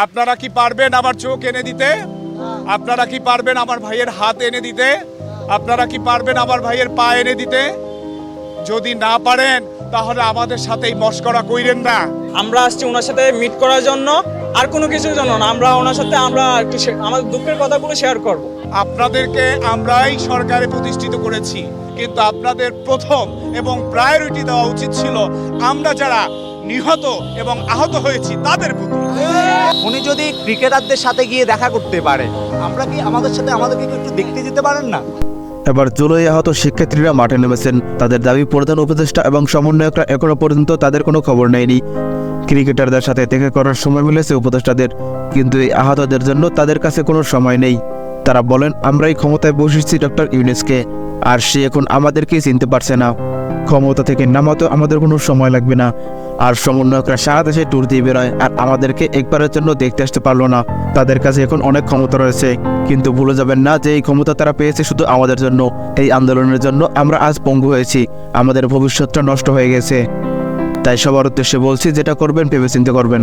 আপনারা কি পারবেন আমার চোখ এনে দিতে? আপনারা কি পারবেন আমার ভাইয়ের হাত এনে দিতে? আপনারা কি পারবেন আমার ভাইয়ের পা এনে দিতে? যদি না পারেন তাহলে আমাদের সাথে এই মশকরা কইরেন না। আমরা আসছি ওনার সাথে মিট করার জন্য, আর কোনো কিছুর জন্য না। আমরা ওনার সাথে একটু আমাদের দুঃখের কথাগুলো শেয়ার করব। আপনাদেরকে আমরাই সরকারে প্রতিষ্ঠিত করেছি, কিন্তু আপনাদের প্রথম এবং প্রায়োরিটি দেওয়া উচিত ছিল আমরা যারা নিহত এবং আহত হয়েছি তাদের প্রতি। উনি যদি ক্রিকেটারদের সাথে গিয়ে দেখা করতে পারে, আমরা কি আমাদেরকে একটু দেখতে যেতে পারেন না? এবার জুলাই আহত শিক্ষার্থীরা মাঠে নেমেছেন। তাদের দাবি প্রধান উপদেষ্টা এবং সমন্বয়করা এখনো পর্যন্ত তাদের কোনো খবর নেয়নি। ক্রিকেটারদের সাথে দেখা করার সময় মিলেছে উপদেষ্টাদের, কিন্তু এই আহতদের জন্য তাদের কাছে কোনো সময় নেই। তারা বলেন, আমরাই ক্ষমতায় বসেছি ডক্টর ইউনূসকে, আর সে এখন আমাদেরকেই চিনতে পারছে না। ক্ষমতা থেকে নামাতে আমাদের কোনো সময় লাগবে না। আর সমন্বয়করা সারা দেশে ট্যুর দিয়ে বেরোয়, আর আমাদেরকে একবারের জন্য দেখতে আসতে পারলো না। তাদের কাছে এখন অনেক ক্ষমতা রয়েছে, কিন্তু ভুলে যাবেন না যে এই ক্ষমতা তারা পেয়েছে শুধু আমাদের জন্য। এই আন্দোলনের জন্য আমরা আজ পঙ্গু হয়েছি, আমাদের ভবিষ্যৎটা নষ্ট হয়ে গেছে। তাই সবার উদ্দেশ্যে বলছি, যেটা করবেন ভেবেচিন্তে করবেন।